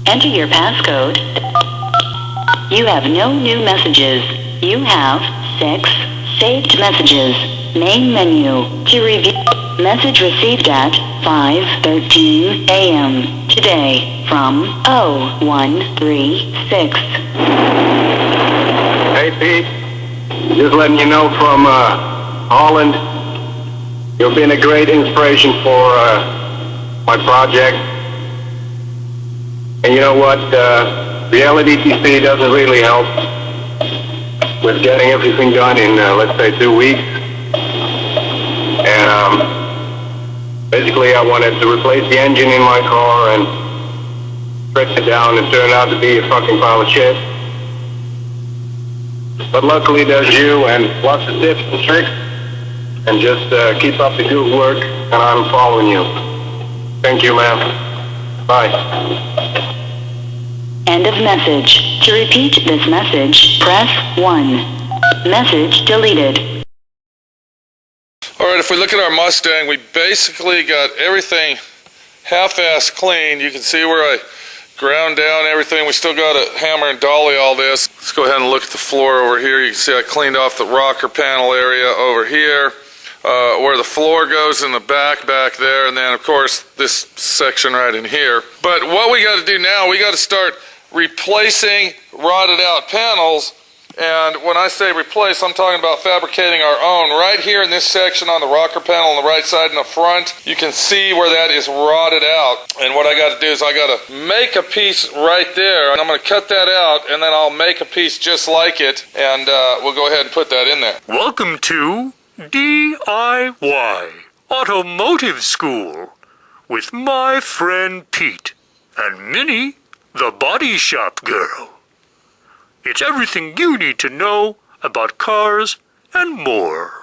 Enter your passcode. You have no new messages. You have 6 saved messages. Main menu. To review. Message received at 5:13 a.m. today from 0136. Hey Pete, just letting you know from Holland, you've been a great inspiration for my project. And you know what, reality TV doesn't really help with getting everything done in, let's say, 2 weeks. And basically I wanted to replace the engine in my car and stretch it down and turned out to be a fucking pile of shit. But luckily there's you and lots of tips and tricks, and just keep up the good work, and I'm following you. Thank you, man. Bye. End of message. To repeat this message, press 1. Message deleted. Alright, if we look at our Mustang, we basically got everything half-ass clean. You can see where I ground down everything. We still got to hammer and dolly all this. Let's go ahead and look at the floor over here. You can see I cleaned off the rocker panel area over here, where the floor goes in the back there, and then of course this section right in here. But what we got to do now, we got to start replacing rotted out panels. And when I say replace, I'm talking about fabricating our own. Right here in this section on the rocker panel on the right side in the front, you can see where that is rotted out. And what I got to do is I got to make a piece right there. And I'm going to cut that out, and then I'll make a piece just like it. And we'll go ahead and put that in there. Welcome to D.I.Y. Automotive School with my friend Pete and Minnie, the body shop girl. It's everything you need to know about cars and more.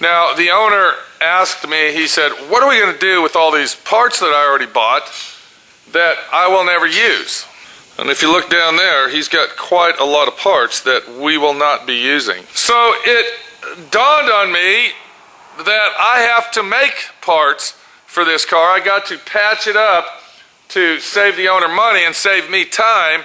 Now, the owner asked me, he said, what are we going to do with all these parts that I already bought that I will never use? And if you look down there, he's got quite a lot of parts that we will not be using. So it dawned on me that I have to make parts for this car. I got to patch it up to save the owner money and save me time.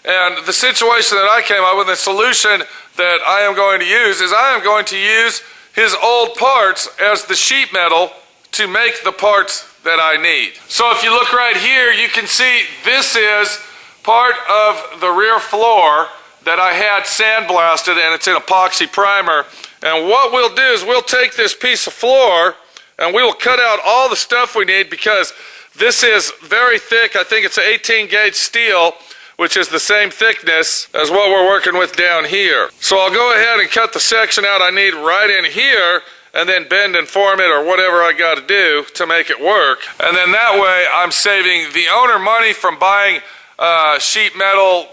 And the situation that I came up with, the solution that I am going to use, is I am going to use his old parts as the sheet metal to make the parts that I need. So if you look right here, you can see this is part of the rear floor that I had sandblasted, and it's in epoxy primer. And what we'll do is we'll take this piece of floor and we will cut out all the stuff we need, because this is very thick. I think it's an 18 gauge steel, which is the same thickness as what we're working with down here. So I'll go ahead and cut the section out I need right in here, and then bend and form it or whatever I got to do to make it work. And then that way I'm saving the owner money from buying sheet metal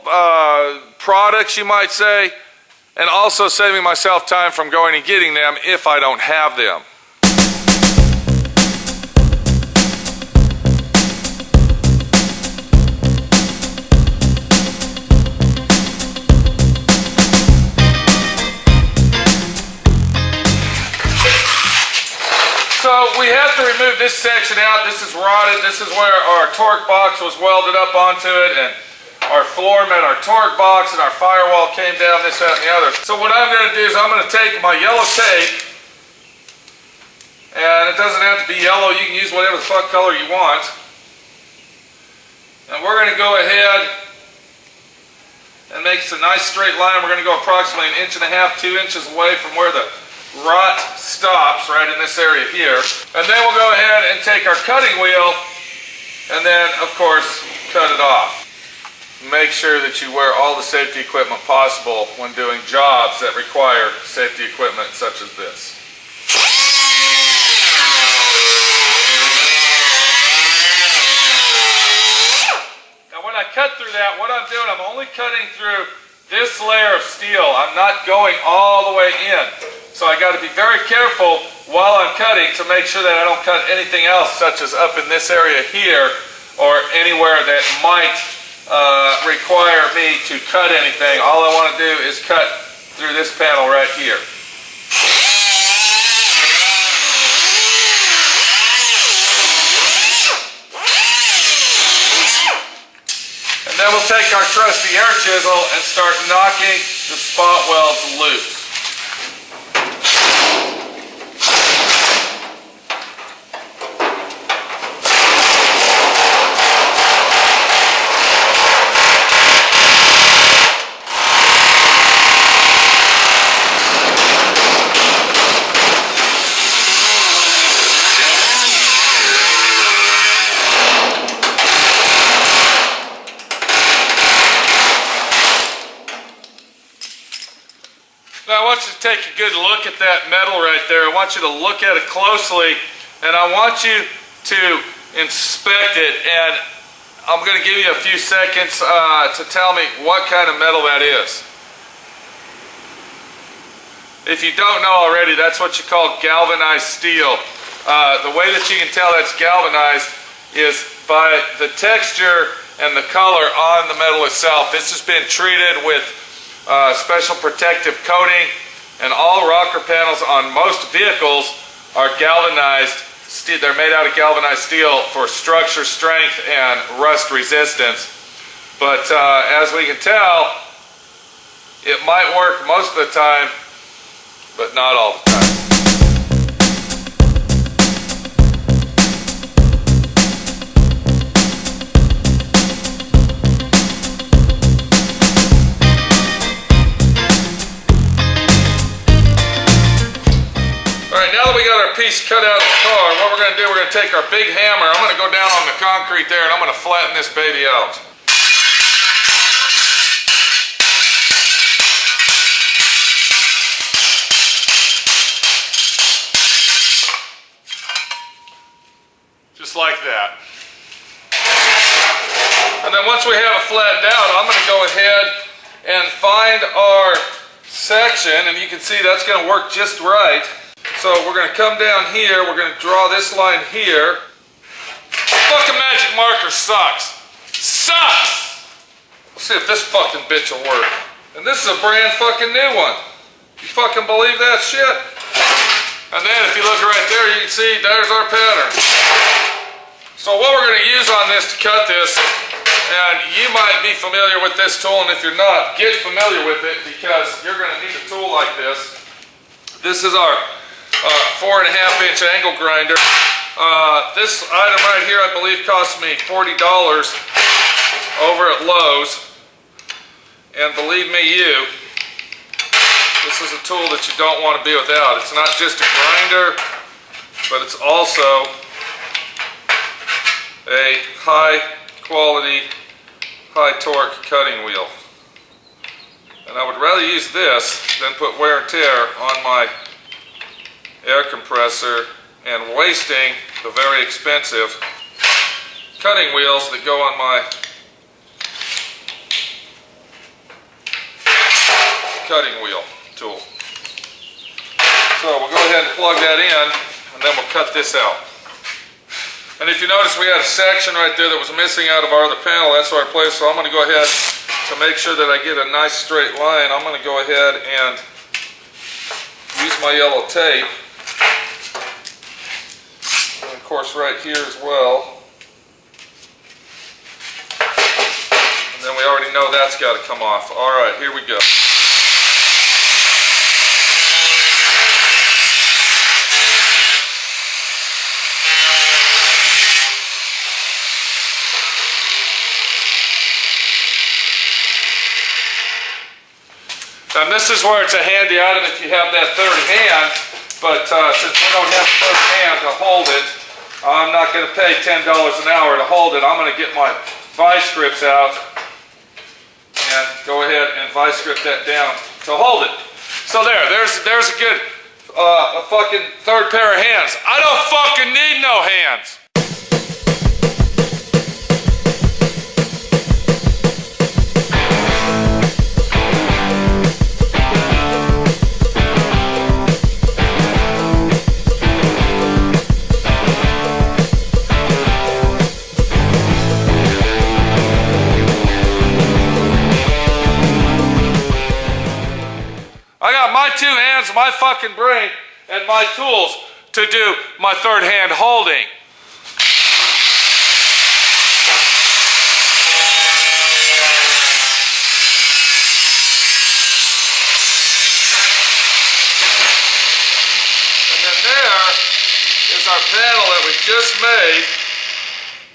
products, you might say, and also saving myself time from going and getting them if I don't have them. So we have to remove this section out. This is rotted. This is where our torque box was welded up onto it, and our floor met our torque box, and our firewall came down, this, that, and the other. So what I'm going to do is I'm going to take my yellow tape, and it doesn't have to be yellow. You can use whatever the fuck color you want. And we're going to go ahead and make a nice straight line. We're going to go approximately 1.5 inches, 2 inches away from where the rot stops, right in this area here. And then we'll go ahead and take our cutting wheel and then, of course, cut it off. Make sure that you wear all the safety equipment possible when doing jobs that require safety equipment such as this. I'm doing, I'm only cutting through this layer of steel. I'm not going all the way in. So I got to be very careful while I'm cutting to make sure that I don't cut anything else, such as up in this area here or anywhere that might require me to cut anything. All I want to do is cut through this panel right here. And then we'll take our trusty air chisel and start knocking the spot welds loose. Now I want you to take a good look at that metal right there. I want you to look at it closely, and I want you to inspect it, and I'm going to give you a few seconds to tell me what kind of metal that is. If you don't know already, that's what you call galvanized steel. The way that you can tell that's galvanized is by the texture and the color on the metal itself. This has been treated with special protective coating, and all rocker panels on most vehicles are galvanized steel. They're made out of galvanized steel for structure strength and rust resistance. But as we can tell, it might work most of the time, but not all the time. Now that we got our piece cut out of the car, what we're going to do, we're going to take our big hammer. I'm going to go down on the concrete there and I'm going to flatten this baby out. Just like that. And then once we have it flattened out, I'm going to go ahead and find our section, and you can see that's going to work just right. So we're going to come down here, we're going to draw this line here. Fucking magic marker sucks. Sucks! Let's see if this fucking bitch will work. And this is a brand fucking new one. You fucking believe that shit? And then if you look right there, you can see there's our pattern. So what we're going to use on this to cut this, and you might be familiar with this tool, and if you're not, get familiar with it, because you're going to need a tool like this. This is our 4.5-inch angle grinder. This item right here, I believe, cost me $40 over at Lowe's. And believe me, this is a tool that you don't want to be without. It's not just a grinder, but it's also a high-quality, high-torque cutting wheel. And I would rather use this than put wear and tear on my air compressor and wasting the very expensive cutting wheels that go on my cutting wheel tool. So we'll go ahead and plug that in, and then we'll cut this out. And if you notice, we had a section right there that was missing out of our other panel. That's where I placed. So I'm going to go ahead to make sure that I get a nice straight line. I'm going to go ahead and use my yellow tape. And of course right here as well. And then we already know that's got to come off. Alright, here we go. And this is where it's a handy item if you have that third hand, but since we don't have a third hand to hold it, I'm not going to pay $10 an hour to hold it. I'm going to get my vice grips out and go ahead and vice grip that down to hold it. So there's a good a fucking third pair of hands. I don't fucking need no hands. my fucking brain and my tools to do my third hand holding. And then there is our panel that we just made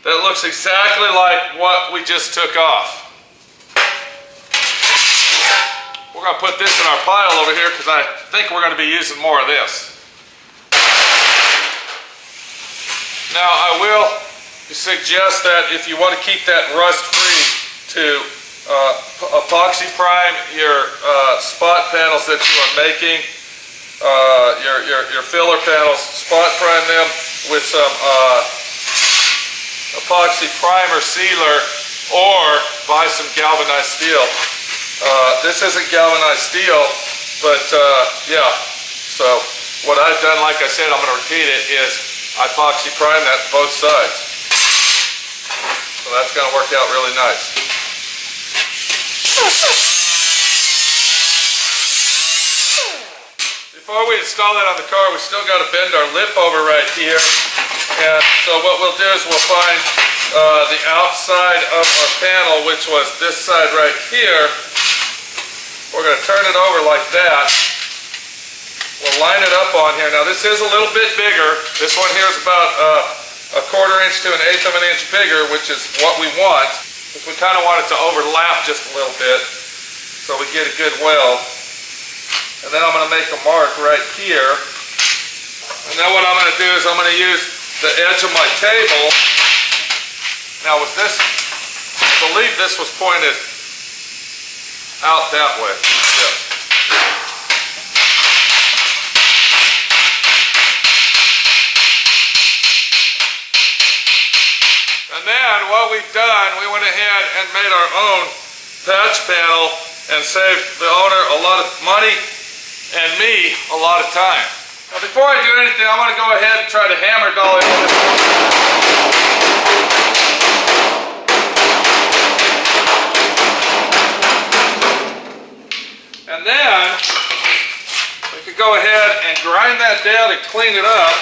that looks exactly like what we just took off. We're going to put this in our pile over here because I think we're going to be using more of this. Now I will suggest that if you want to keep that rust free, to epoxy prime your spot panels that you are making, your filler panels, spot prime them with some epoxy primer sealer, or buy some galvanized steel. This isn't galvanized steel, but yeah, so what I've done, like I said, I'm going to repeat it, is I epoxy prime that both sides. So that's going to work out really nice. Before we install that on the car, we still got to bend our lip over right here. And so what we'll do is we'll find the outside of our panel, which was this side right here. We're going to turn it over like that. We'll line it up on here. Now this is a little bit bigger. This one here is about a 1/4 inch to 1/8 of an inch bigger, which is what we want. Because we kind of want it to overlap just a little bit so we get a good weld. And then I'm going to make a mark right here. And then what I'm going to do is I'm going to use the edge of my table. Now was this, I believe this was pointed out that way. Yeah. And then what we've done, we went ahead and made our own patch panel and saved the owner a lot of money and me a lot of time. Now before I do anything, I want to go ahead and try to hammer doll it in. And then we could go ahead and grind that down and clean it up.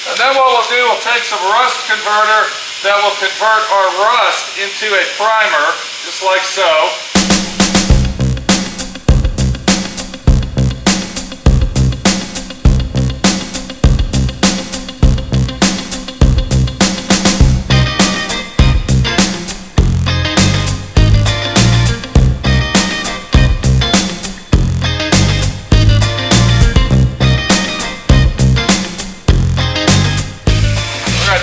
And then what we'll do, we'll take some rust converter that will convert our rust into a primer, just like so.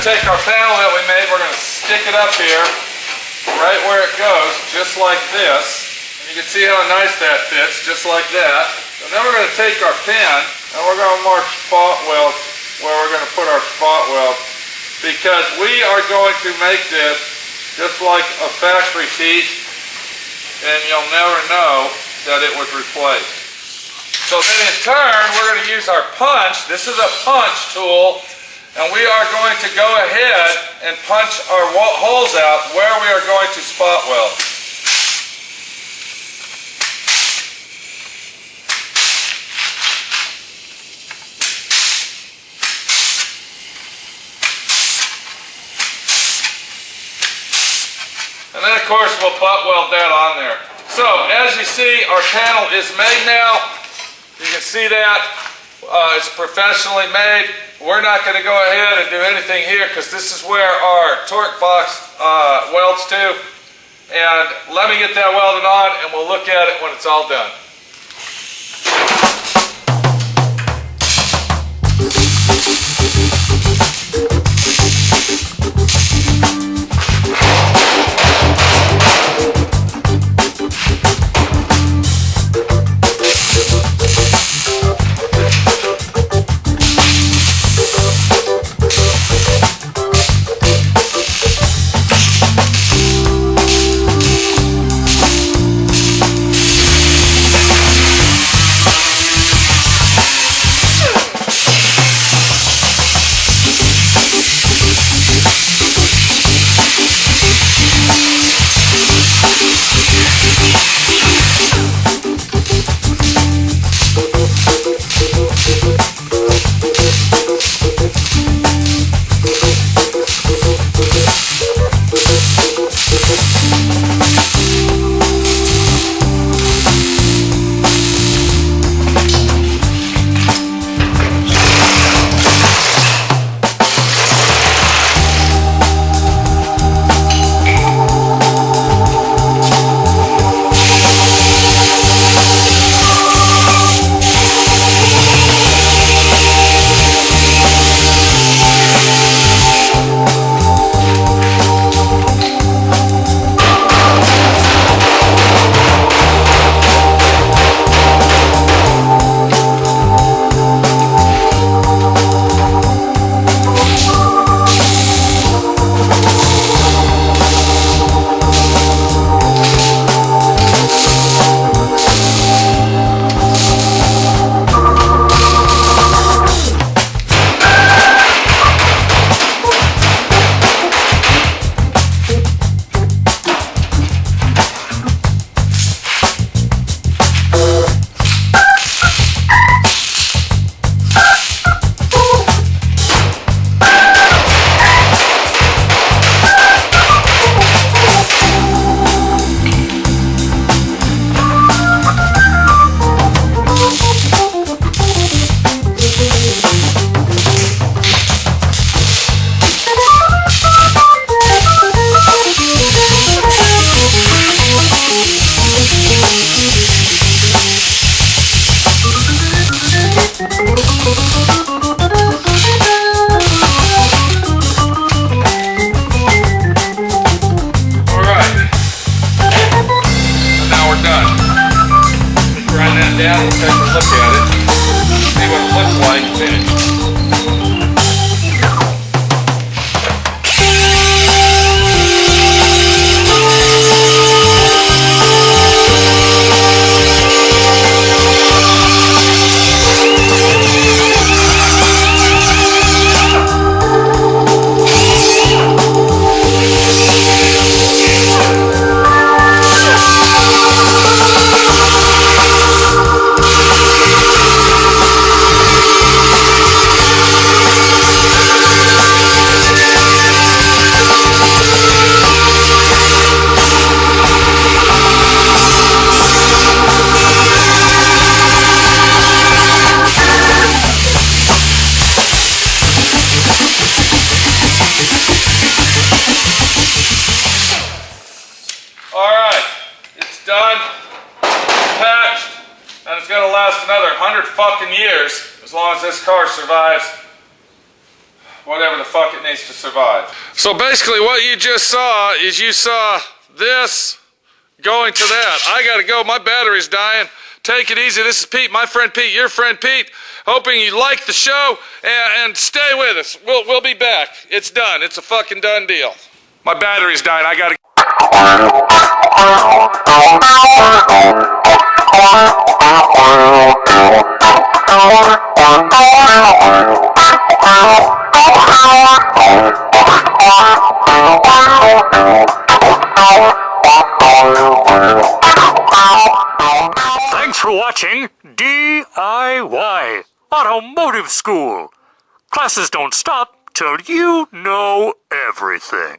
Take our panel that we made, we're going to stick it up here, right where it goes, just like this. And you can see how nice that fits, just like that. And then we're going to take our pin, and we're going to mark spot weld where we're going to put our spot weld, because we are going to make this just like a factory piece, and you'll never know that it was replaced. So then in turn, we're going to use our punch. This is a punch tool. And we are going to go ahead and punch our holes out where we are going to spot weld. And then of course we'll butt weld that on there. So as you see, our panel is made now. You can see that it's professionally made. We're not going to go ahead and do anything here because this is where our torque box welds to. And let me get that welded on and we'll look at it when it's all done. down and take a look at it. See what it looks like finished. Alright, it's done, patched, and it's going to last another 100 fucking years as long as this car survives whatever the fuck it needs to survive. So basically what you just saw is you saw this going to that. I gotta go, my battery's dying. Take it easy, this is Pete, my friend Pete, your friend Pete. Hoping you like the show and stay with us. We'll be back. It's done, it's a fucking done deal. My battery's dying, I gotta Thanks for watching D.I.Y. Automotive School. Classes don't stop till you know everything.